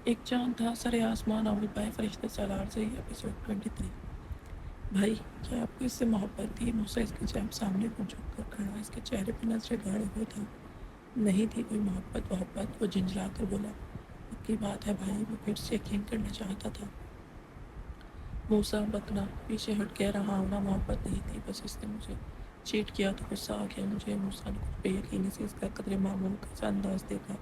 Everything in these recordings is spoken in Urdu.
ایک چاند تھا سرے آسمان اور پائے فرشتے سالار سے ایپیسوڈ 23۔ بھائی کیا آپ کو اس سے محبت تھی؟ موسیٰ اس کے سامنے کو جھک کر کھڑا، اس کے چہرے پہ نظریں گاڑے ہوئے تھا۔ نہیں تھی کوئی محبت، وہ جھنجھلا کر بولا، پکی بات ہے بھائی۔ وہ پھر سے یقین کرنا چاہتا تھا۔ موسیٰ بکنا پیچھے ہٹ کہہ رہا ہوں نا، محبت نہیں تھی، بس اس نے مجھے چیٹ کیا تو غصہ آ گیا مجھے۔ موسیٰ نے کچھ بے یقینی سے اس کا قدرے معمول کا انداز دیکھا۔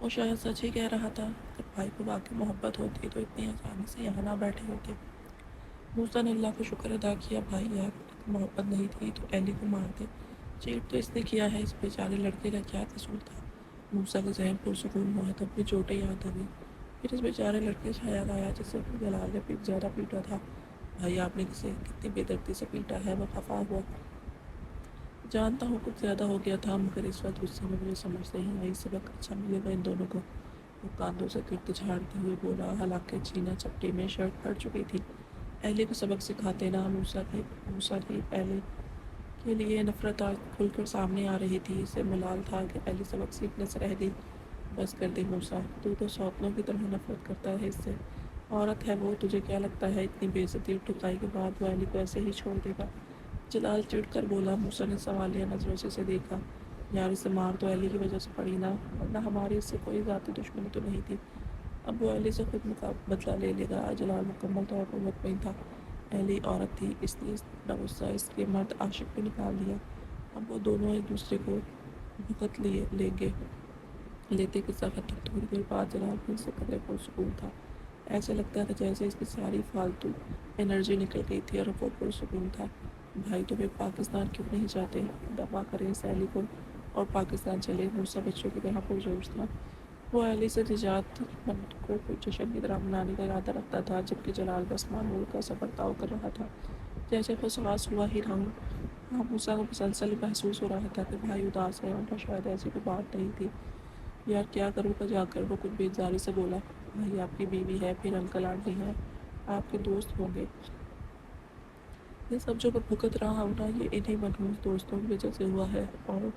وہ شاید سچ ہی کہہ رہا تھا۔ اگر بھائی کو واقعی محبت ہوتی تو اتنی آسانی سے یہاں نہ بیٹھے ہوتے۔ موسیٰ نے اللہ کا شکر ادا کیا، بھائی یار اگر محبت نہیں تھی تو ایلی کو مار دے۔ چیٹ تو اس نے کیا ہے، اس بیچارے لڑکے کا کیا قصور تھا؟ موسیٰ کا ذہن پرسکون ہوا تو اپنی چوٹیں یاد آ گئی۔ پھر اس بیچارے لڑکے سے خیال آیا جس سے جلال نے زیادہ پیٹا تھا۔ بھائی آپ نے کسے کتنی بے دردی سے پیٹا ہے؟ وہ خفا ہوا۔ جانتا ہوں کچھ زیادہ ہو گیا تھا، مگر اس وقت غصے میں مجھے سمجھ نہیں آئی سبق اچھا ملے گا ان دونوں کو۔ وہ کاندھوں سے گرد جھاڑتے ہوئے بولا، حالانکہ چینا چپٹی میں شرٹ پھٹ چکی تھی۔ ایلی کو سبق سکھاتے نا۔ موسیٰ کی ایلی کے لیے نفرت آج کھل کر سامنے آ رہی تھی۔ اسے ملال تھا کہ ایلی سبق سیکھنے سے رہ گئی۔ بس کر دے موسیٰ، تو سوتنوں کی طرح نفرت کرتا ہے اس سے۔ عورت ہے وہ، تجھے کیا لگتا ہے اتنی بے عزتی اور ٹھکائی کے بعد وہ ایلی کو ایسے ہی چھوڑ دے گا؟ جلال چڑ کر بولا۔ موسیٰ نے سوالیہ نظروں سے اسے دیکھا۔ یار اسے مار تو ایلی کی وجہ سے پڑی نا، ورنہ ہماری اس سے کوئی ذاتی دشمنی تو نہیں تھی۔ اب وہ ایلی سے خود بدلہ لے لے گا۔ جلال مکمل طور پر مطمئن تھا۔ ایلی عورت تھی، اس لیے اپنا غصہ اس کے مرد عاشق پہ نکال دیا۔ اب وہ دونوں ایک دوسرے کو بھگت لیتے قصہ ختم۔ تھوڑی دیر بعد جلال پھر سے قدرے پرسکون تھا۔ ایسے لگتا تھا جیسے اس کی ساری فالتو انرجی نکل گئی تھی اور وہ پرسکون تھا۔ بھائی تمہیں پاکستان کیوں نہیں جاتے؟ دفاع کریں اس ایلی کو اور پاکستان چلے۔ موسیٰ بچوں کی طرح پرجوش تھا۔ وہ ایلی سے نجات مند کو جشن کی طرح منانے کا ارادہ رکھتا تھا، جبکہ جلال بس معمول کا سفر طے کر رہا تھا، جیسے وسواس ہوا ہی نہ ہو۔ ہاں موسیٰ کو مسلسل محسوس ہو رہا تھا کہ بھائی اداس ہے، ورنہ شاید ایسی کوئی بات نہیں تھی۔ یار کیا کروں گا جا کر؟ وہ کچھ بیزاری سے بولا۔ بھائی آپ کی بیوی ہے، پھر انکل آنٹی ہیں، آپ کے دوست ہوں گے۔ یہ سب جو میں بھگت رہا ہوں نا، یہ انہی منحوس دوستوں کی وجہ سے ہوا ہے، اور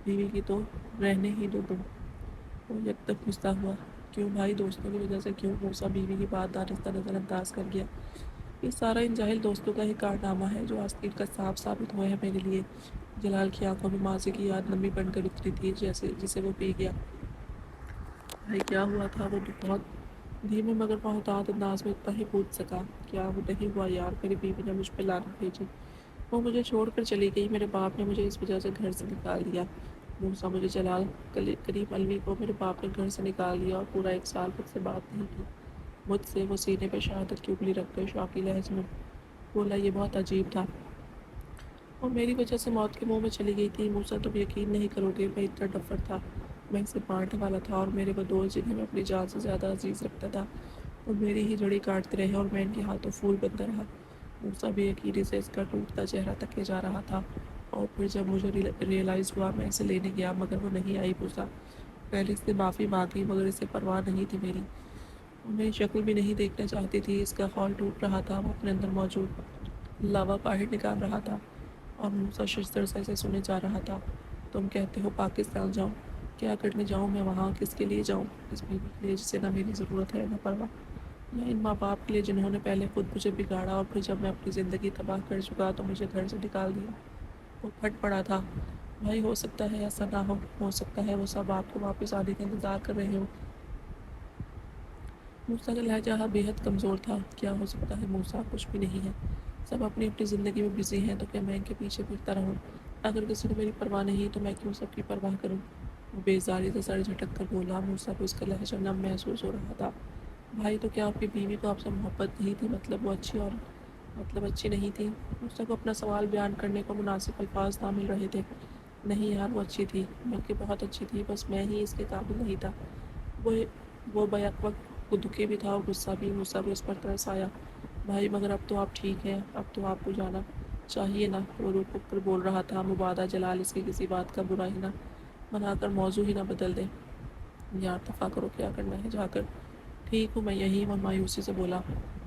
بیوی کی تو رہنے ہی دو تم۔ وہ یکدم غصہ ہوا۔ کیوں بھائی دوستوں کی وجہ سے کیوں؟ موسیٰ بیوی کی بات دانستہ نظر انداز کر گیا۔ یہ سارا ان جاہل دوستوں کا ہی کارنامہ ہے جو آستین کا سانپ ثابت ہوئے ہیں میرے لیے۔ جلال کی آنکھوں میں ماضی کی یاد نمی بن کر اتری تھی جسے وہ پی گیا۔ بھائی کیا ہوا تھا؟ وہ بہت دھیمے مگر محتاط انداز میں اتنا ہی پوچھ سکا۔ کیا وہ نہیں ہوا یار، میری بیوی نے مجھ پہ لعنت بھیجی، وہ مجھے چھوڑ کر چلی گئی، میرے باپ نے مجھے اس وجہ سے گھر سے نکال دیا۔ موسیٰ مجھے جلال کریم الوی کو میرے باپ نے گھر سے نکال دیا اور پورا 1 سال مجھ سے بات نہیں کی۔ مجھ سے وہ سینے پہ شہادت کی انگلی رکھ کر شوقی لہجے میں بولا، یہ بہت عجیب تھا، اور میری وجہ سے موت کے منہ میں چلی گئی تھی۔ موسیٰ تم یقین نہیں کرو گے، میں اتنا ڈفر تھا، میں اسے مارنے والا تھا، اور میرے وہ دوست جنہیں میں اپنی جان سے زیادہ عزیز رکھتا تھا وہ میری ہی جڑی کاٹتے رہے اور میں ان کے ہاتھوں پھول بنتا رہا۔ موسیٰ بے یقینی سے اس کا ٹوٹتا چہرہ تکے جا رہا تھا، اور پھر جب مجھے ریئلائز ہوا میں اسے لینے گیا مگر وہ نہیں آئی۔ موسیٰ پہلے اس نے معافی مانگی مگر اسے پرواہ نہیں تھی میری، وہ میری شکل بھی نہیں دیکھنا چاہتی تھی۔ اس کا خول ٹوٹ رہا تھا، وہ اپنے اندر موجود لاوا باہر نکال رہا تھا، اور موسیٰ ششدر سے اسے سنے جا رہا تھا۔ تم کہتے ہو پاکستان جاؤں؟ کیا کرنے جاؤں میں وہاں؟ کس کے لیے جاؤں؟ اس بیوی کے لیے جسے نہ میری ضرورت ہے نہ پرواہ، یا ان ماں باپ کے لیے جنہوں نے پہلے خود مجھے بگاڑا اور پھر جب میں اپنی زندگی تباہ کر چکا تو مجھے گھر سے نکال دیا؟ وہ پھٹ پڑا تھا۔ بھائی ہو سکتا ہے ایسا نہ ہو سکتا ہے وہ سب آپ کو واپس آنے کا انتظار کر رہے ہو۔ موسیٰ کا لہجہ بے حد کمزور تھا۔ کیا ہو سکتا ہے موسیٰ؟ کچھ بھی نہیں ہے، سب اپنی اپنی زندگی میں بزی ہیں، تو کیا میں ان کے پیچھے پھرتا رہوں؟ اگر کسی کو میری پرواہ نہیں تو میں کیوں سب کی پرواہ کروں؟ وہ بیزاری سے سر جھٹک کر بولا۔ موسیٰ کو اس کا لہجہ نم محسوس ہو رہا تھا۔ بھائی تو کیا آپ کی بیوی کو آپ سے محبت نہیں تھی؟ مطلب وہ اچھی نہیں تھی؟ موسیٰ کو اپنا سوال بیان کرنے کو مناسب الفاظ نہ مل رہے تھے۔ نہیں یار وہ اچھی تھی، بلکہ بہت اچھی تھی، بس میں ہی اس کے قابل نہیں تھا۔ وہ بیک وقت دکھی بھی تھا اور غصہ بھی۔ موسیٰ کو اس پر ترس آیا۔ بھائی مگر اب تو آپ ٹھیک ہیں، اب تو آپ کو جانا چاہیے نا؟ وہ رک کر بول رہا تھا۔ مبادا جلال اس کی کسی بات کا برا ہی نہ بنا کر موضوع ہی نہ بدل دے۔ یار دفع کرو، کیا کرنا ہے جا کر؟ ٹھیک ہوں میں یہیں، وہ مایوسی سے بولا۔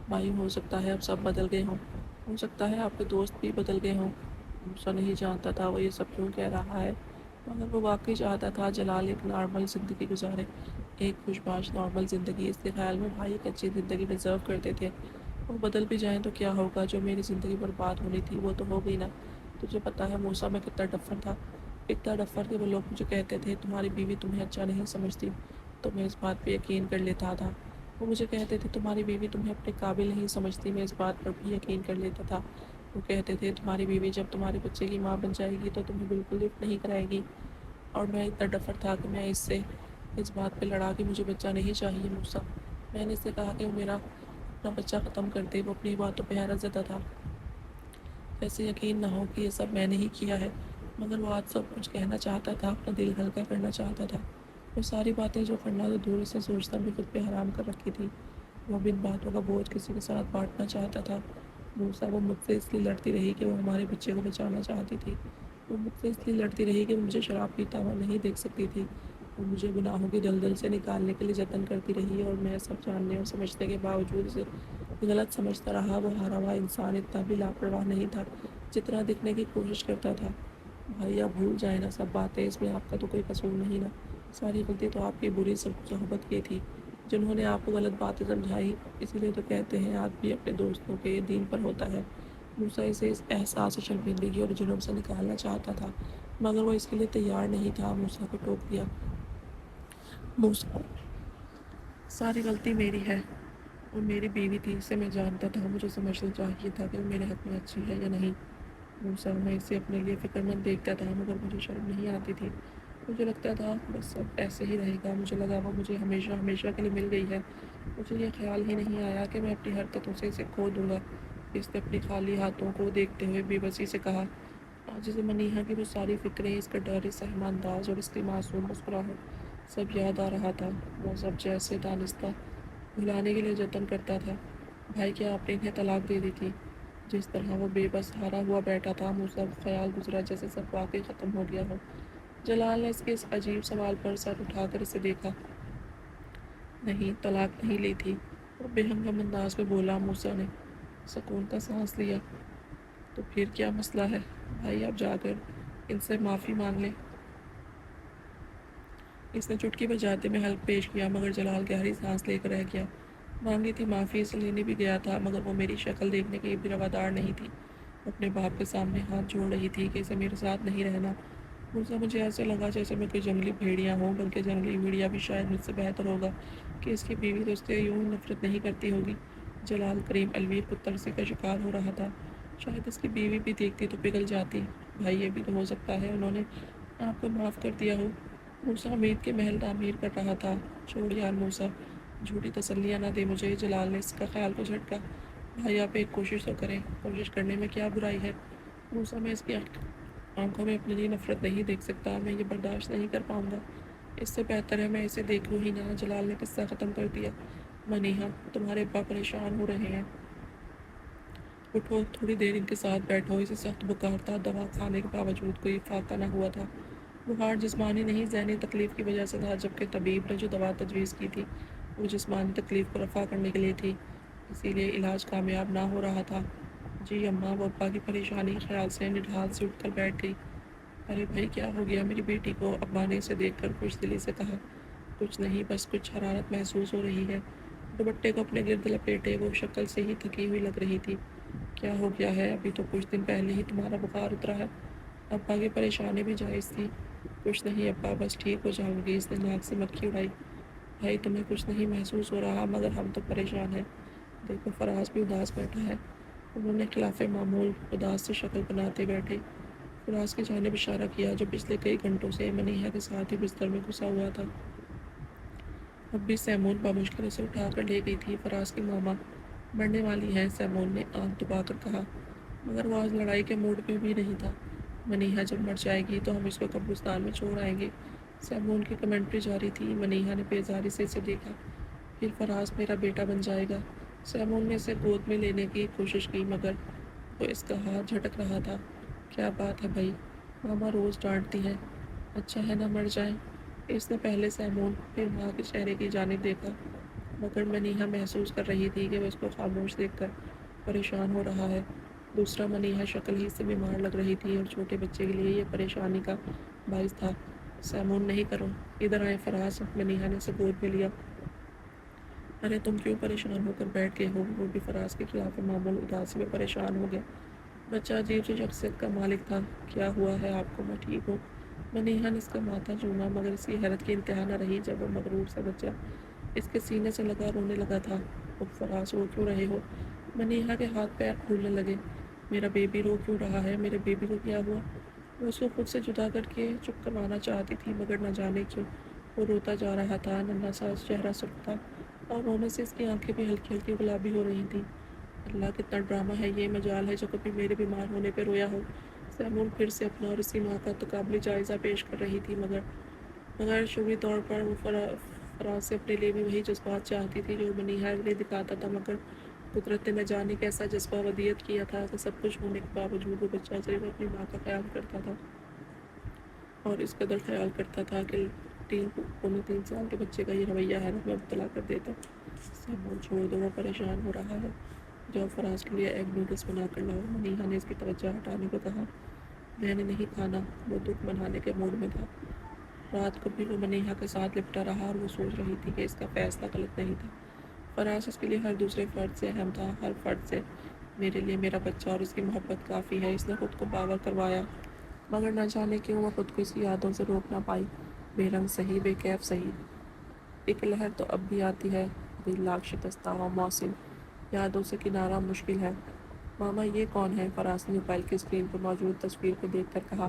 بھائی ہو سکتا ہے اب سب بدل گئے ہوں، ہو سکتا ہے آپ کے دوست بھی بدل گئے ہوں۔ موسیٰ نہیں جانتا تھا وہ یہ سب کیوں کہہ رہا ہے، مگر وہ واقعی چاہتا تھا جلال ایک نارمل زندگی گزارے، ایک خوشباش نارمل زندگی، اس کے خیال میں بھائی ایک اچھی زندگی ڈیزرو کرتے تھے۔ وہ بدل بھی جائیں تو کیا ہوگا، جو میری زندگی برباد ہونی تھی وہ تو ہو گئی نا۔ تجھے پتہ ہے موسیٰ میں کتنا ڈفر تھا، اتنا ڈفر کہ وہ لوگ مجھے کہتے تھے تمہاری بیوی تمہیں اچھا نہیں سمجھتی، تو میں اس بات پہ یقین کر لیتا تھا۔ وہ مجھے کہتے تھے تمہاری بیوی تمہیں اپنے قابل نہیں سمجھتی، میں اس بات پر بھی یقین کر لیتا تھا۔ وہ کہتے تھے تمہاری بیوی جب تمہارے بچے کی ماں بن جائے گی تو تمہیں بالکل لفٹ نہیں کرائے گی، اور میں اتنا ڈفر تھا کہ میں اس بات پہ لڑا کہ مجھے بچہ نہیں چاہیے موسیٰ۔ میں نے اس سے کہا کہ وہ میرا اپنا بچہ ختم کر دے، وہ اپنی باتوں پہ حیرت زدہ تھا، ویسے یقین نہ ہو کہ یہ سب میں نے ہی کیا ہے، مگر وہ آج سب کچھ کہنا چاہتا تھا، اپنا دل ہلکا کرنا چاہتا تھا۔ وہ ساری باتیں جو کرنا تو دور سے سوچتا بھی خود پہ حرام کر رکھی تھی۔ وہ بن باتوں کا بوجھ کسی کے ساتھ بانٹنا چاہتا تھا۔ موسیٰ وہ مجھ سے اس لیے لڑتی رہی کہ وہ ہمارے بچے کو بچانا چاہتی تھی۔ وہ مجھ سے اس لیے لڑتی رہی کہ وہ مجھے شراب پیتا ہوا نہیں دیکھ سکتی تھی۔ وہ مجھے گناہوں کی دلدل سے نکالنے کے لیے جتن کرتی رہی، اور میں سب جاننے اور سمجھنے کے باوجود اسے غلط سمجھتا رہا۔ وہ ہارا ہوا انسان اتنا بھی لاپرواہ نہیں تھا جتنا دکھنے کی کوشش کرتا تھا۔ بھائی آپ بھول جائیں نا سب باتیں، اس میں آپ کا تو کوئی قصور نہیں نا۔ ساری غلطی تو آپ کی بری صحبت کی تھی، جنہوں نے آپ کو غلط باتیں سمجھائی۔ اسی لیے تو کہتے ہیں آدمی اپنے دوستوں کے دین پر ہوتا ہے۔ موسیٰ اسے اس احساس شرمندگی اور جرم سے نکالنا چاہتا تھا، مگر وہ اس کے لیے تیار نہیں تھا۔ موسیٰ کو ٹوک دیا۔ موسیٰ ساری غلطی میری ہے، وہ میری بیوی تھی، اسے میں جانتا تھا، مجھے سمجھنا چاہیے تھا کہ وہ میرے حق میں اچھی ہے یا نہیں۔ موسیٰ میں اسے اپنے لیے فکر مند دیکھتا تھا، مگر مجھے شرم نہیں آتی تھی۔ مجھے لگتا تھا بس سب ایسے ہی رہے گا۔ مجھے لگا وہ مجھے ہمیشہ ہمیشہ کے لیے مل گئی ہے۔ مجھے یہ خیال ہی نہیں آیا کہ میں اپنی حرکتوں سے اسے کھو دوں گا۔ اس نے اپنی خالی ہاتھوں کو دیکھتے ہوئے بے بسی سے کہا۔ آج اسے منیہا کی وہ ساری فکریں، اس کا ڈر، اس سہم انداز اور اس کی معصوم مسکراہٹ سب یاد آ رہا تھا۔ وہ سب جیسے دانستہ بھلانے کے لیے جتن کرتا تھا۔ بھائی کیا آپ نے انہیں طلاق دے دی تھی؟ جس طرح وہ بے بس ہارا ہوا بیٹھا تھا، موسیٰ خیال گزرا جیسے سب واقعی ختم ہو گیا ہو۔ جلال نے اس کے اس عجیب سوال پر سر اٹھا کر اسے دیکھا۔ نہیں، طلاق نہیں لی تھی، وہ بے ہنگم انداز میں بولا۔ موسیٰ نے سکون کا سانس لیا۔ تو پھر کیا مسئلہ ہے؟ بھائی آپ جا کر ان سے معافی مانگ لیں۔ اس نے چٹکی بجاتے میں حلق پیش کیا، مگر جلال گہری سانس لے کر رہ گیا۔ مانگی تھی معافی، اسے لینے بھی گیا تھا، مگر وہ میری شکل دیکھنے کی بھی روادار نہیں تھی۔ اپنے باپ کے سامنے ہاتھ جوڑ رہی تھی کہ اسے میرے ساتھ نہیں رہنا۔ موسیٰ مجھے ایسے لگا جیسے میں کوئی جنگلی بھیڑیا ہوں، بلکہ جنگلی بھیڑیا بھی شاید مجھ سے بہتر ہوگا کہ اس کی بیوی تو اس سے یوں نفرت نہیں کرتی ہوگی۔ جلال کریم الویر پترسی کا شکار ہو رہا تھا۔ شاید اس کی بیوی بھی دیکھتی تو پگھل جاتی۔ بھائی یہ بھی تو ہو سکتا ہے انہوں نے آپ کو معاف کر دیا ہو۔ موسیٰ امید کے محل تعمیر کر رہا تھا۔ چھوڑ یار موسیٰ، جھوٹی تسلیاں نہ دے مجھے۔ جلال نے اس کا خیال کو جھٹکا۔ بھائی آپ ایک کوشش تو کریں، کوشش کرنے میں کیا برائی ہے؟ موسیٰ میں اس کی آنکھوں میں اپنے لیے نفرت نہیں دیکھ سکتا، میں یہ برداشت نہیں کر پاؤں گا۔ اس سے بہتر ہے میں اسے دیکھوں ہی نہ۔ جلال نے قصہ ختم کر دیا۔ منیہا تمہارے ابا پریشان ہو رہے ہیں، اٹھو تھوڑی دیر ان کے ساتھ بیٹھو۔ اسے سخت بخار تھا، دوا کھانے کے باوجود کوئی فاقہ نہ ہوا تھا۔ بخار جسمانی نہیں ذہنی تکلیف کی وجہ سے تھا، جبکہ طبیب نے جو دوا تجویز کی تھی وہ جسمانی تکلیف کو رفع کرنے کے لیے تھی، اسی لیے علاج کامیاب نہ ہو رہا تھا۔ جی اماں، وہ ابا کی پریشانی کے خیال سے نڈھال سے اٹھ کر بیٹھ گئی۔ ارے بھائی کیا ہو گیا میری بیٹی کو؟ ابا نے اسے دیکھ کر خوش دلی سے کہا۔ کچھ نہیں، بس کچھ حرارت محسوس ہو رہی ہے۔ دوپٹے کو اپنے گرد لپیٹے، وہ شکل سے ہی تھکی ہوئی لگ رہی تھی۔ کیا ہو گیا ہے؟ ابھی تو کچھ دن پہلے ہی تمہارا بخار اترا ہے۔ ابا کی پریشانی بھی جائز تھی۔ کچھ نہیں ابا، بس ٹھیک ہو جاؤں گی۔ اس نے ناک سے مکھی اڑائی۔ بھائی تمہیں کچھ نہیں محسوس ہو رہا، مگر ہم تو پریشان ہیں۔ دیکھو فراز بھی اداس بیٹھا ہے۔ انہوں نے خلاف معمول اداس سے شکل بناتے بیٹھے فراز کی جانب اشارہ کیا، جو پچھلے کئی گھنٹوں سے منیہا کے ساتھ ہی بستر میں گھسا ہوا تھا۔ اب بھی سیمون بمشکل اسے اٹھا کر لے گئی تھی۔ فراز کی ماما مرنے والی ہیں، سیمون نے آنکھ دبا کر کہا، مگر وہ آج لڑائی کے موڈ میں بھی نہیں تھا۔ منیہا جب مر جائے گی تو ہم اس کو قبرستان میں چھوڑ آئیں گے۔ سیمون کی کمنٹری جاری تھی۔ منیہا نے بیزاری سے اسے دیکھا۔ پھر فراز میرا بیٹا بن جائے گا۔ سیمون نے اسے گود میں لینے کی کوشش کی، مگر وہ اس کا ہاتھ جھٹک رہا تھا۔ کیا بات ہے بھائی، ماما روز ڈانٹتی ہیں، اچھا ہے نہ مر جائیں۔ اس نے پہلے سیمون پھر ماں کے چہرے کی جانب دیکھا، مگر منیہا محسوس کر رہی تھی کہ وہ اس کو خاموش دیکھ کر پریشان ہو رہا ہے۔ دوسرا منیہا شکل ہی سے بیمار لگ رہی تھی اور چھوٹے بچے کے لیے یہ پریشانی کا باعث تھا۔ سیمون نہیں کرو، ادھر آئے فراز، منیہا نے اسے گود میں لیا۔ ارے تم کیوں پریشان ہو کر بیٹھ گئے ہو؟ وہ بھی فراز کے خلاف معمول اداسی میں پریشان ہو گیا۔ بچہ عجیب سی شخصیت کا مالک تھا۔ کیا ہوا ہے آپ کو؟ میں ٹھیک ہوں۔ منیہا نے اس کا ماتھا چوما، مگر اس کی حیرت کی انتہا نہ رہی جب وہ مغرور سا بچہ اس کے سینے سے لگا رونے لگا تھا۔ فراز رو کیوں رہے ہو؟ منیہا کے ہاتھ پیر پھولنے لگے۔ میرا بیبی رو کیوں رہا ہے؟ میرے بیبی کو کیا ہوا؟ وہ اس کو خود سے جدا کر کے چپ کروانا چاہتی تھی، مگر نہ جانے کیوں وہ روتا جا رہا تھا۔ ننھا سا چہرہ سرخ تھا اور رونے سے اس کی آنکھیں بھی ہلکی ہلکی گلابی ہو رہی تھیں۔ اللہ کتنا ڈرامہ ہے یہ! مجال ہے جو کبھی میرے بیمار ہونے پہ رویا ہو۔ سیمون پھر سے اپنا اور اس کی ماں کا تقابلی جائزہ پیش کر رہی تھی، مگر شعوری طور پر وہ فراز سے اپنے لیے بھی وہی جذبات چاہتی تھی جو منیہا کے لیے دکھاتا تھا، مگر قدرت نے نہ جانے کیسا جذبہ ودیعت کیا تھا کہ سب کچھ ہونے کے باوجود وہ بچہ صرف اپنی ماں کا خیال کرتا تھا، اور اس قدر خیال کرتا تھا کہ 3 سال کے بچے کا یہ رویہ حیرت میں مبتلا کر دیتا۔ سیمون چھوڑ دو، وہ پریشان ہو رہا ہے۔ جو فراز کے لیے ایگ نوڈلز بنا کر لاؤ۔ منیہا نے اس کی توجہ ہٹانے کو کہا۔ میں نے نہیں کھانا۔ وہ دکھ منانے کے موڈ میں تھا۔ رات کو بھی وہ منیہا کے ساتھ لپٹا رہا اور وہ سوچ رہی تھی کہ اس کا فیصلہ غلط نہیں تھا۔ فراز اس کے لیے ہر دوسرے فرد سے اہم تھا، ہر فرد سے۔ میرے لیے میرا بچہ اور اس کی محبت کافی ہے، اس نے خود کو باور کروایا، مگر نہ جانے کیوں وہ خود کو اس یادوں سے روک نہ پائی۔ بے رنگ سہی، بے کیف سہی، ایک لہر تو اب بھی آتی ہے، دل لاکھ شکستہ و موصل، یادوں سے کنارہ مشکل ہے۔ ماما یہ کون ہے؟ فراز نے موبائل کی اسکرین پر موجود تصویر کو دیکھ کر کہا۔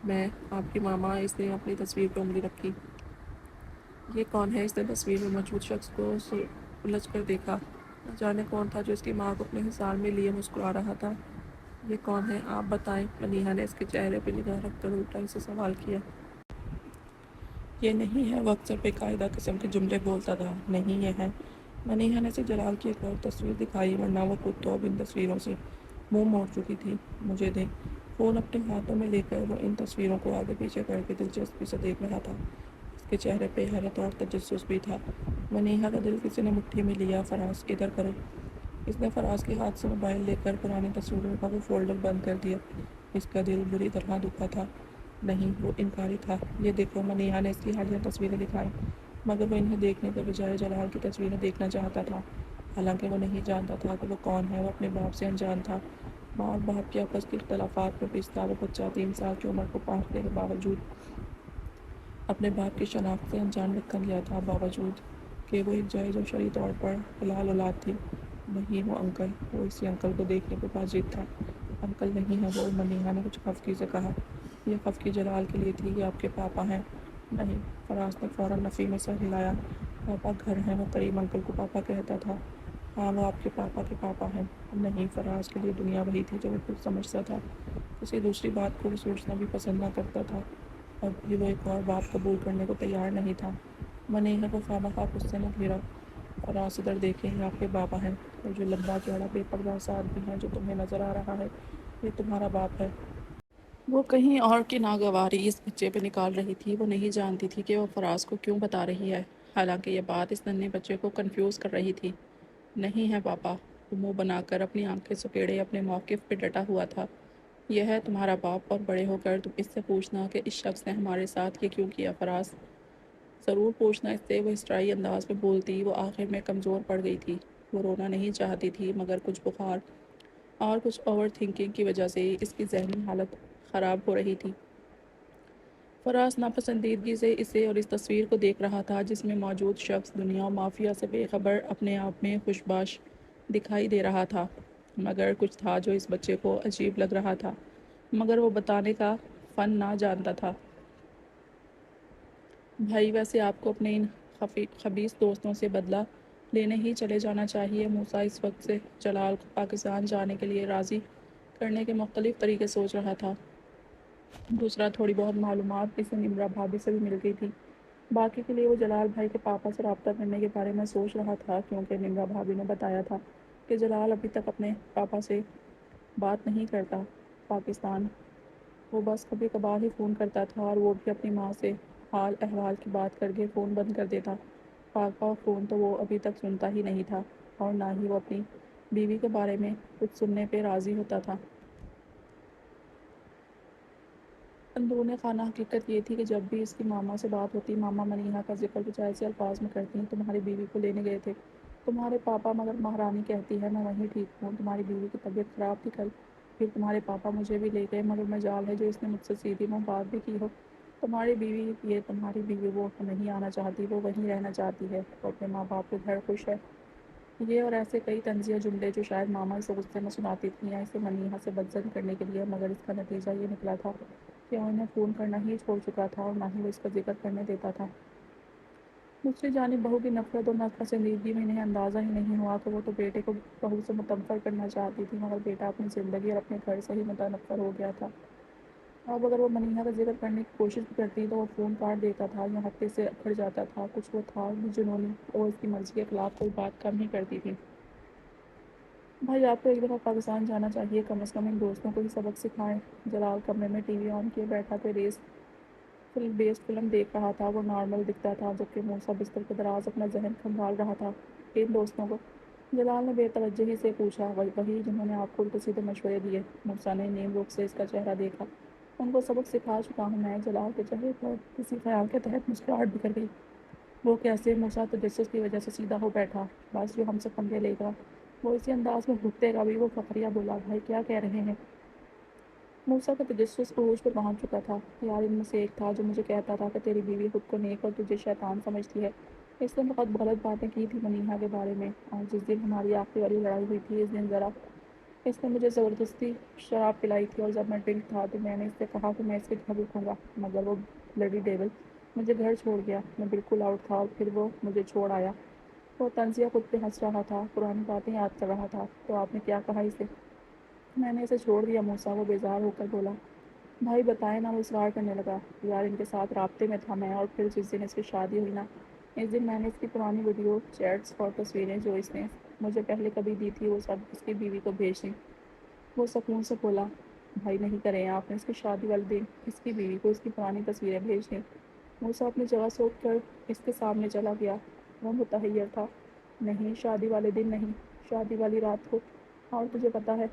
میں آپ کی ماما۔ اس نے اپنی تصویر پر انگلی رکھی۔ یہ کون ہے؟ اس نے تصویر میں موجود شخص کو الجھ کر دیکھا۔ نہ جانے کون تھا جو اس کی ماں کو اپنے حصار میں لیے مسکرا رہا تھا۔ یہ کون ہے؟ آپ بتائیں۔ منیہا نے اس کے چہرے پہ نگاہ رکھ کر الٹا اسے سوال کیا۔ یہ نہیں ہے؟ وہ اکثر بے قاعدہ قسم کے جملے بولتا تھا۔ نہیں یہ ہے۔ منیہا نے اسے جلال کی ایک اور تصویر دکھائی، ورنہ وہ خود تو اب ان تصویروں سے منہ موڑ چکی تھی۔ مجھے دیں۔ فون اپنے ہاتھوں میں لے کر وہ ان تصویروں کو آگے پیچھے کر کے دلچسپی سے دیکھ رہا تھا۔ اس کے چہرے پہ حیرت اور تجسس بھی تھا۔ منیہا کا دل کسی نے مٹھی میں لیا۔ فراز ادھر کرو۔ اس نے فراز کے ہاتھ سے موبائل لے کر پرانی تصویروں کا وہ فولڈر بند کر دیا۔ اس کا دل بری طرح دکھا تھا۔ نہیں، وہ انکاری تھا۔ یہ دیکھو۔ منیہا نے اس کی حالیہ تصویریں دکھائیں، مگر وہ انہیں دیکھنے کے بجائے جلال کی تصویریں دیکھنا چاہتا تھا۔ حالانکہ وہ نہیں جانتا تھا کہ وہ کون ہے۔ وہ اپنے باپ سے انجان تھا۔ ماں اور باپ کے آپس کے اختلافات میں پستا وہ بچہ 3 سال کی عمر کو پہنچنے کے باوجود اپنے باپ کی شناخت سے انجان رکھا گیا تھا، باوجود کہ وہ ایک جائز و شرعی طور پر حلال اولاد تھی۔ نہیں، وہ انکل۔ وہ اسی انکل کو دیکھنے کو باضد تھا۔ انکل نہیں ہے وہ، منیہا نے کچھ خفگی سے کہا۔ یہ خفگی جلال کے لیے تھی۔ یہ آپ کے پاپا ہیں؟ نہیں، فراز نے فوراً نفی میں سر ہلایا۔ پاپا گھر ہیں۔ وہ کریم انکل کو پاپا کہتا تھا۔ ہاں، وہ آپ کے پاپا ہیں۔ نہیں، فراز کے لیے دنیا وہی تھی جو وہ خود سمجھتا تھا۔ کسی دوسری بات کو وہ سوچنا بھی پسند نہ کرتا تھا۔ اب بھی وہ ایک اور بات قبول کرنے کو تیار نہیں تھا۔ منیہا کو خواہ غصے نے گھیرا۔ فراز ادھر دیکھیں، یہ آپ کے بابا ہیں، اور جو لمبا چوڑا بے پردہ سا آدمی ہے جو تمہیں نظر آ رہا ہے، یہ تمہارا باپ ہے۔ وہ کہیں اور کی ناگواری اس بچے پہ نکال رہی تھی۔ وہ نہیں جانتی تھی کہ وہ فراز کو کیوں بتا رہی ہے، حالانکہ یہ بات اس ننھے بچے کو کنفیوز کر رہی تھی۔ نہیں ہے پاپا۔ وہ منہ بنا کر اپنی آنکھیں سکیڑے اپنے موقف پہ ڈٹا ہوا تھا۔ یہ ہے تمہارا باپ، اور بڑے ہو کر تم اس سے پوچھنا کہ اس شخص نے ہمارے ساتھ یہ کیوں کیا۔ فراز ضرور پوچھنا اس سے، وہ اسٹرائی انداز میں بولتی۔ وہ آخر میں کمزور پڑ گئی تھی۔ وہ رونا نہیں چاہتی تھی، مگر کچھ بخار اور کچھ اوور تھنکنگ کی وجہ سے اس کی ذہنی حالت خراب ہو رہی تھی۔ فراز ناپسندیدگی سے اسے اور اس تصویر کو دیکھ رہا تھا جس میں موجود شخص دنیا و مافیا سے بے خبر اپنے آپ میں خوشباش دکھائی دے رہا تھا، مگر کچھ تھا جو اس بچے کو عجیب لگ رہا تھا، مگر وہ بتانے کا فن نہ جانتا تھا۔ بھائی ویسے آپ کو اپنے ان خبیث دوستوں سے بدلہ لینے ہی چلے جانا چاہیے۔ موسیٰ اس وقت سے جلال کو پاکستان جانے کے لیے راضی کرنے کے مختلف طریقے سوچ رہا تھا۔ دوسرا، تھوڑی بہت معلومات اسے نمرا بھابھی سے بھی مل گئی تھی۔ باقی کے لیے وہ جلال بھائی کے پاپا سے رابطہ کرنے کے بارے میں سوچ رہا تھا، کیونکہ نمرا بھابھی نے بتایا تھا کہ جلال ابھی تک اپنے پاپا سے بات نہیں کرتا پاکستان۔ وہ بس کبھی کبھار ہی فون کرتا تھا، اور وہ بھی اپنی ماں سے حال احوال کی بات کر کے فون بند کر دیتا۔ پاپا فون تو وہ ابھی تک سنتا ہی نہیں تھا، اور نہ ہی وہ اپنی بیوی کے بارے میں کچھ سننے پہ راضی ہوتا تھا۔ اندرون خانہ حقیقت یہ تھی کہ جب بھی اس کی ماما سے بات ہوتی، ماما منیحا کا ذکر کچھ ایسے الفاظ میں کرتی ہیں: تمہاری بیوی کو لینے گئے تھے تمہارے پاپا، مگر مہارانی کہتی ہے میں وہیں ٹھیک ہوں، تمہاری بیوی کی طبیعت خراب تھی کل، پھر تمہارے پاپا مجھے بھی لے گئے، مگر مجال ہے جو اس نے مجھ سے سیدھی منہ بات بھی کی ہو۔ تمہاری بیوی یہ تمہاری بیوی وہ نہیں آنا چاہتی، وہ وہیں رہنا چاہتی ہے، وہ اپنے ماں باپ کے گھر خوش ہے۔ یہ اور ایسے کئی طنزیہ جملے جو شاید ماما اسے غصے میں سناتی تھیں یا اسے منیحا سے بدظن کرنے کے لیے، مگر اس کا نتیجہ یہ نکلا تھا کہ وہ انہیں فون کرنا ہی چھوڑ چکا تھا اور نہ ہی وہ اس کا ذکر کرنے دیتا تھا۔ دوسری جانب بہو کی نفرت اور ناپسندیدگی میں انہیں اندازہ ہی نہیں ہوا کہ وہ تو بیٹے کو بہو سے متنفر کرنا چاہتی تھی، مگر بیٹا اپنی زندگی اور اپنے گھر سے ہی متنفر ہو گیا تھا۔ اب اگر وہ منیحا کا ذکر کرنے کی کوشش بھی کرتی تو وہ فون کاٹ دیتا تھا یا ہفتے سے اکھڑ جاتا تھا۔ کچھ وہ تھا بھی جنونی اور اس کی مرضی کے خلاف کوئی بات کم ہی کرتی تھی۔ بھائی آپ کو ایک دفعہ پاکستان جانا چاہیے، کم از کم ان دوستوں کو ہی سبق سکھائیں۔ جلال کمرے میں ٹی وی آن کیے بیٹھا تھے، بیسٹ فلم دیکھ رہا تھا۔ وہ نارمل دکھتا تھا جبکہ موسیٰ بستر کے دراز اپنا ذہن کھنگال رہا تھا۔ ان دوستوں کو؟ جلال نے بے توجہی سے پوچھا۔ وہی جنہوں نے آپ کو الٹے سیدھے مشورے دیے۔ موسیٰ نے نیم رخ سے اس کا چہرہ دیکھا۔ ان کو سبق سکھا چکا ہوں میں۔ جلال کے چہرے پر کسی خیال کے تحت مسکراہٹ بکھر گئی۔ وہ کیسے؟ موسیٰ تجسس کی وجہ سے سیدھا ہو بیٹھا۔ بس جو ہم سے پنگے لے گا وہ اسی انداز میں بھگتے گا بھی۔ وہ فخریہ بولا۔ بھائی کیا کہہ رہے ہیں؟ موسیٰ کا تجسس عروج پر پہنچ چکا تھا۔ یار ان میں سے ایک تھا جو مجھے کہتا تھا کہ تیری بیوی خود کو نیک اور تجھے شیطان سمجھتی ہے۔ اس نے بہت غلط باتیں کی تھی منیحا کے بارے میں، اور جس دن ہماری آخری والی لڑائی ہوئی تھی اس نے مجھے زبردستی شراب پلائی تھی، اور جب میں ڈرنک تھا تو میں نے اس سے کہا کہ میں اس کے گھر رکوں گا، مگر وہ بلڈی ڈیول مجھے گھر چھوڑ گیا۔ میں بالکل آؤٹ تھا اور پھر وہ مجھے چھوڑ آیا۔ وہ طنزیہ خود پہ ہنس رہا تھا، پرانی باتیں یاد کر رہا تھا۔ تو آپ نے کیا کہا اسے؟ میں نے اسے چھوڑ دیا موسیٰ، وہ بیزار ہو کر بولا۔ بھائی بتائے نا، وہ اصرار کرنے لگا۔ یار ان کے ساتھ رابطے میں تھا میں، اور پھر جس دن اس کی شادی ہوئی نا، اس دن میں نے اس کی پرانی ویڈیو چیٹس اور تصویریں جو اس نے مجھے پہلے کبھی دی تھی وہ سب اس کی بیوی کو بھیج دیں۔ وہ سکون سے بولا۔ بھائی نہیں کریں آپ نے اس کی شادی والے دن اس کی بیوی کو اس کی پرانی تصویریں بھیج دیں؟ موسیٰ اپنی جگہ سے اٹھ کر اس کے سامنے چلا گیا۔ وہ متحیر تھا۔ نہیں، شادی والے دن نہیں، شادی والی رات کو۔ اور تجھے پتہ ہے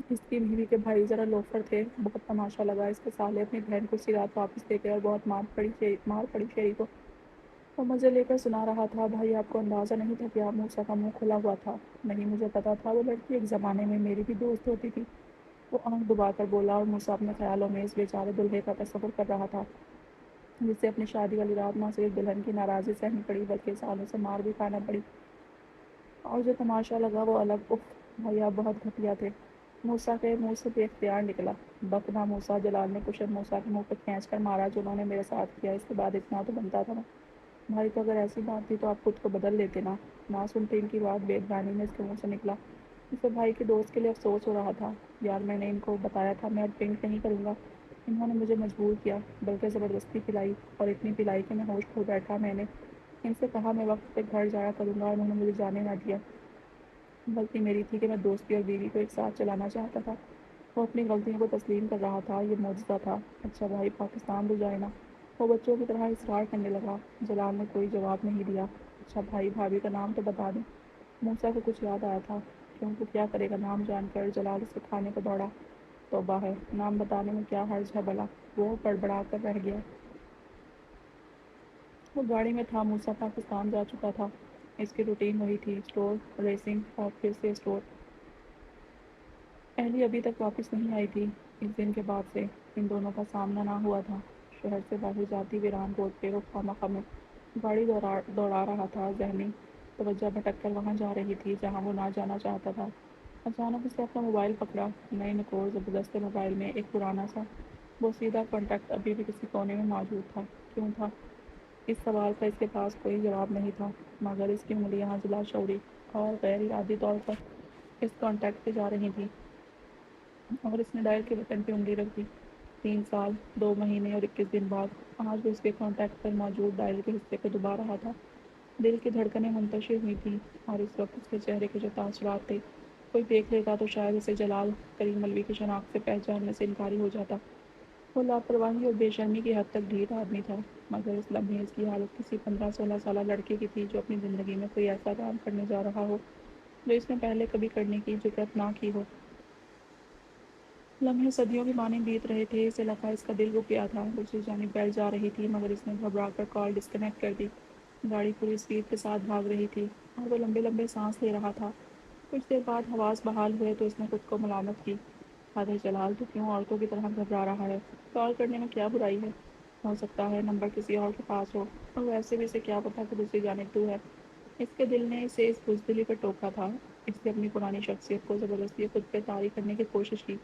اس کی بیوی کے بھائی ذرا لوفر تھے، بہت تماشا لگا۔ اس کے سالے اپنی بہن کو اسی رات واپس لے گئے اور بہت مار پڑی شیری کو۔ وہ مزے لے کر سنا رہا تھا۔ بھائی آپ کو اندازہ نہیں تھا کہ آپ؟ موسیٰ کا منہ کھلا ہوا تھا۔ نہیں مجھے پتا تھا، وہ لڑکی ایک زمانے میں میری بھی دوست ہوتی تھی۔ وہ آنکھ دبا کر بولا، اور موسیٰ اپنے خیالوں میں اس بیچارے دلہے کا تصور کر رہا تھا جسے اپنی شادی والی رات نہ صرف دلہن کی ناراضی سہنی پڑی بلکہ سالوں سے مار بھی کھانا پڑی۔ اور جو تماشا لگا وہ الگ۔ اف بھائی آپ بہت گھٹیا تھے۔ موسیٰ کے منہ سے بے اختیار نکلا۔ بک نہ موسیٰ۔ جلال نے کشن موسیٰ کے منہ پہ کھینچ کر مارا۔ جو انہوں نے میرے ساتھ کیا، اس کے بعد اتنا تو بنتا تھا نا۔ بھائی تو اگر ایسی بات تھی تو آپ خود کو بدل لیتے نا۔ نہ سنتے ان کی بات، بے دبانی میں اس کے منہ سے نکلا۔ اسے بھائی کے دوست کے لیے افسوس ہو رہا تھا۔ یار میں نے ان کو بتایا تھا میں اب ڈرنک نہیں کروں گا، انہوں نے مجھے مجبور کیا، بلکہ زبردستی پلائی، اور اتنی پلائی کہ میں ہوش کھو بیٹھا۔ میں نے ان سے کہا میں وقت پہ گھر جایا کروں گا، اور انہوں نے مجھے جانے نہ دیا۔ غلطی میری تھی کہ میں دوستی اور بیوی کو ایک ساتھ چلانا چاہتا تھا۔ وہ اپنی غلطیوں کو تسلیم کر رہا تھا، یہ معجزہ تھا۔ اچھا بھائی پاکستان لے جائے نا؟ وہ بچوں کی طرح اصرار کرنے لگا۔ جلال نے کوئی جواب نہیں دیا۔ اچھا بھائی بھابھی کا نام تو بتا دیں؟ موسیٰ کو کچھ یاد آیا تھا۔ کیوں تو کیا کرے گا نام جان کر؟ جلال اسے کھانے کو دوڑا۔ توبہ ہے، نام بتانے میں کیا حرج ہے بھلا؟ وہ بڑبڑا کر رہ گیا۔ وہ گاڑی میں تھا۔ موسیٰ پاکستان جا چکا تھا۔ اس کی روٹین وہی تھی، اسٹور، ریسنگ اور پھر سے اسٹور۔ اہلی ابھی تک واپس نہیں آئی تھی۔ اس دن کے بعد سے ان دونوں کا سامنا نہ ہوا تھا۔ شہر سے باہر جاتی ویران روڈ پہ وہ خواہ میں گاڑی دوڑا رہا تھا، ذہنی توجہ بھٹک کر وہاں جا رہی تھی جہاں وہ نہ جانا چاہتا تھا۔ اچانک اس نے اپنا موبائل پکڑا۔ نئے نکور زبردست موبائل میں ایک پرانا سا بوسیدہ کانٹیکٹ ابھی بھی کسی کونے میں موجود تھا۔ کیوں تھا؟ اس سوال کا اس کے پاس کوئی جواب نہیں تھا، مگر اس کی انگلیاں ضلع شعوری اور غیر ارادی طور پر اس کانٹیکٹ پہ جا رہی تھیں، اور اس نے ڈائل کے بٹن پہ انگلی رکھ دی۔ 3 سال 2 مہینے اور 21 دن بعد آج وہ اس کے کانٹیکٹ پر موجود ڈائل کے حصے کو دبا رہا تھا۔ دل کی دھڑکنیں منتشر ہوئی تھیں، اور اس وقت اس کے چہرے کے جو تاثرات تھے، کوئی دیکھ لیتا تو شاید اسے جلال کریم ملوی کی شناخت سے پہچاننے سے انکاری ہو جاتا۔ وہ لاپرواہی اور بے شرمی کی حد تک ڈھیٹ آدمی تھا، مگر اس لمحے اس کی حالت کسی 15-16 سالہ لڑکے کی تھی جو اپنی زندگی میں کوئی ایسا کام کرنے جا رہا ہو جو اس نے پہلے کبھی کرنے کی جرات نہ کی ہو۔ لمحے صدیوں کی مانند بیت رہے تھے، اسے لگا اس کا دل رک گیا تھا۔ دوسری جانب بیل جا رہی تھی، مگر اس نے گھبرا کر کال ڈسکنیکٹ کر دی۔ گاڑی پوری اسپیڈ کے ساتھ بھاگ رہی تھی اور وہ لمبے لمبے سانس لے رہا تھا۔ کچھ دیر بعد حواس بحال ہوئے تو اس نے خود کو ملامت کی۔ فادر جلال تو کیوں عورتوں کی طرح گھبرا رہا ہے؟ کال کرنے میں کیا برائی ہے؟ ہو سکتا ہے نمبر کسی اور کے پاس ہو، اور ویسے بھی اسے کیا پتا کہ دوسری جانب تو ہے۔ اس کے دل نے اسے اس بزدلی پر ٹوکا تھا۔ اس نے اپنی پرانی شخصیت کو زبردستی خود پہ طاری کرنے کی کوشش کی۔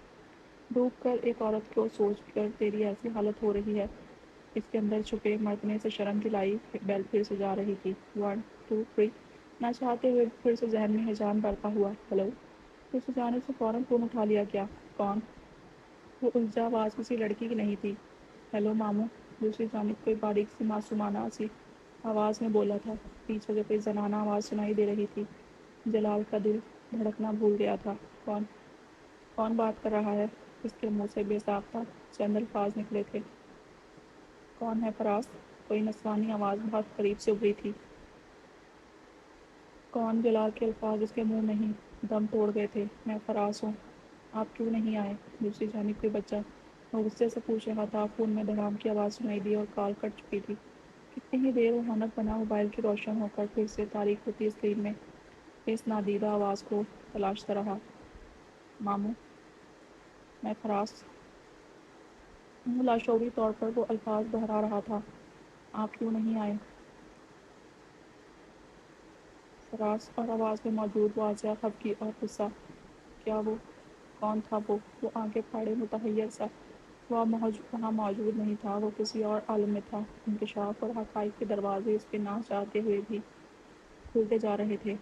ڈوب کر ایک عورت کو سوچ کر تیری ایسی حالت ہو رہی ہے۔ اس کے اندر چھپے مردنے سے شرم دلائی بیل پھر سے جا رہی تھی۔ 1 2 3 نہ چاہتے ہوئے پھر سے ذہن میں ہیجان برپا ہوا۔ ہیلو! دوسری جانب سے فوراً فون اٹھا لیا گیا۔ کون؟ وہ الجھا آواز کسی لڑکی کی نہیں تھی۔ ہیلو ماموں! دوسری جانب کوئی باریک سی معصومانہ سی آواز میں بولا تھا۔ پیچھے سے کوئی زنانہ آواز سنائی دے رہی تھی۔ جلال کا دل دھڑکنا بھول گیا تھا۔ کون؟ کون بات کر رہا ہے؟ اس کے منہ سے بے ساختہ چند الفاظ نکلے تھے۔ کون ہے فراز؟ کوئی نسوانی آواز بہت قریب سے ابھری تھی۔ کون؟ جلال کے الفاظ اس کے منہ میں ہی دم توڑ گئے تھے۔ میں فراز ہوں۔ آپ کیوں نہیں آئے؟ دوسری جانب کوئی بچہ وہ غصے سے پوچھ رہا تھا۔ فون میں دھڑام کی آواز سنائی دی اور کال کٹ چکی تھی۔ کتنی ہی دیر وہ حنک بنا موبائل کی روشن ہو کر پھر سے تاریک ہوتی اسکرین میں اس نادیدہ آواز کو تلاشتا رہا۔ ماموں! میں فراز! وہ لاشعوری طور پر وہ الفاظ دہرا رہا تھا۔ آپ کیوں نہیں آئے؟ فراز! اور آواز میں موجود واضح خفگی اور غصہ۔ کیا وہ؟ کون تھا وہ؟ وہ آنکھیں پھاڑے متحیر سا وہ اب وہاں موجود نہیں تھا، وہ کسی اور عالم میں تھا۔ انکشاف اور حقائق کے دروازے اس کے نہ چاہتے ہوئے بھی کھلتے جا رہے تھے۔